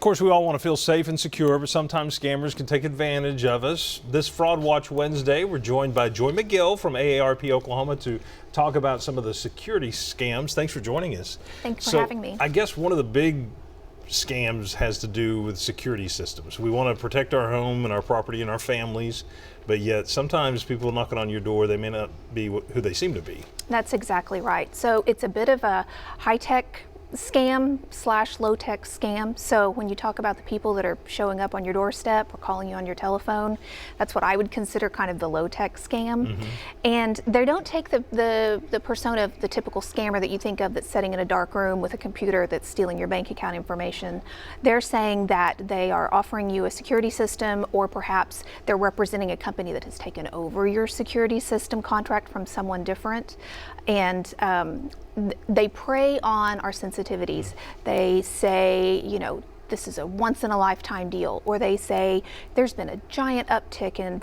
course, we all want to feel safe and secure, but sometimes scammers can take advantage of us. This Fraud Watch Wednesday, we're joined by Joy McGill from AARP Oklahoma to talk about some of the security scams. Thanks for joining us. Thanks for having me. I guess one of the big scams has to do with security systems. We want to protect our home and our property and our families, but yet sometimes people knocking on your door, they may not be who they seem to be. That's exactly right. So it's a bit of a high-tech scam / low-tech scam. So when you talk about the people that are showing up on your doorstep or calling you on your telephone, that's what I would consider kind of the low-tech scam. Mm-hmm. And they don't take the persona of the typical scammer that you think of that's sitting in a dark room with a computer that's stealing your bank account information. They're saying that they are offering you a security system, or perhaps they're representing a company that has taken over your security system contract from someone different. And they prey on our sensitivities. They say, you know, this is a once in a lifetime deal, or they say there's been a giant uptick in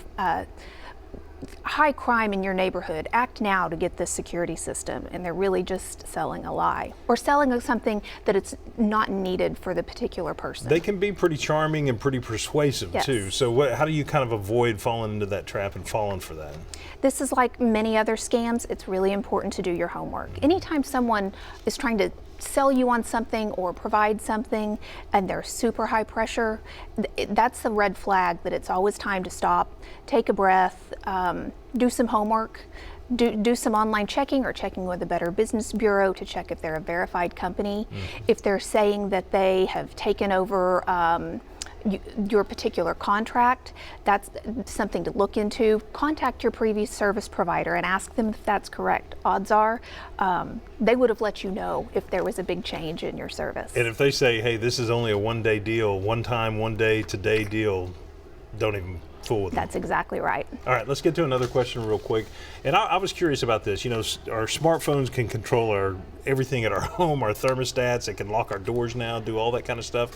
high crime in your neighborhood. Act now to get this security system, and they're really just selling a lie or selling something that it's not needed for the particular person. They can be pretty charming and pretty persuasive too. So how do you kind of avoid falling into that trap and falling for that? This is like many other scams. It's really important to do your homework. Anytime someone is trying to sell you on something or provide something and they're super high pressure, that's the red flag that it's always time to stop, take a breath, do some homework, do some online checking or checking with a Better Business Bureau to check if they're a verified company. Mm-hmm. If they're saying that they have taken over your particular contract, that's something to look into. Contact your previous service provider and ask them if that's correct. Odds are they would have let you know if there was a big change in your service. And if they say, hey, this is only a one-day deal, one time, one day, today deal, don't even fool with them. That's exactly right. All right, let's get to another question real quick. And I was curious about this. You know, our smartphones can control everything at our home, our thermostats, it can lock our doors now, do all that kind of stuff.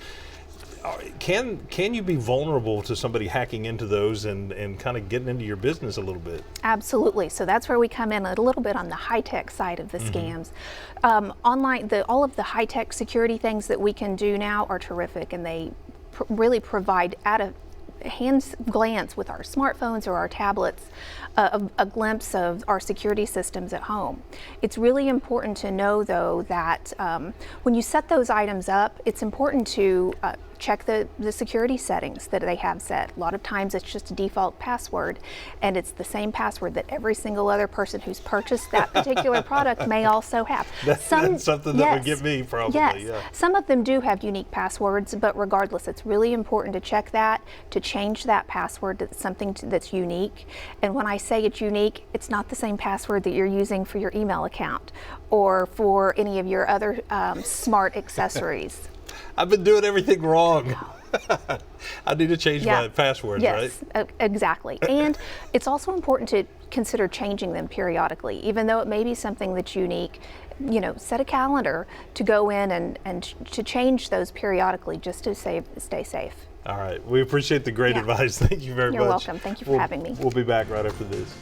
Can you be vulnerable to somebody hacking into those and kind of getting into your business a little bit? Absolutely. So that's where we come in a little bit on the high-tech side of the scams. Online, all of the high-tech security things that we can do now are terrific, and they really provide at a hand's glance with our smartphones or our tablets a glimpse of our security systems at home. It's really important to know, though, that when you set those items up, it's important to check the security settings that they have set. A lot of times it's just a default password, and it's the same password that every single other person who's purchased that particular product may also have. That's something that would get me probably. Yes. Yeah. Some of them do have unique passwords, but regardless, it's really important to check that, to change that password to something that's unique. And when I say it's unique, it's not the same password that you're using for your email account or for any of your other smart accessories. I've been doing everything wrong. I need to change my passwords, right? Yes, exactly. And it's also important to consider changing them periodically. Even though it may be something that's unique, you know, set a calendar to go in and to change those periodically just to stay safe. All right. We appreciate the great advice. Thank you very much. You're welcome. Thank you for having me. We'll be back right after this.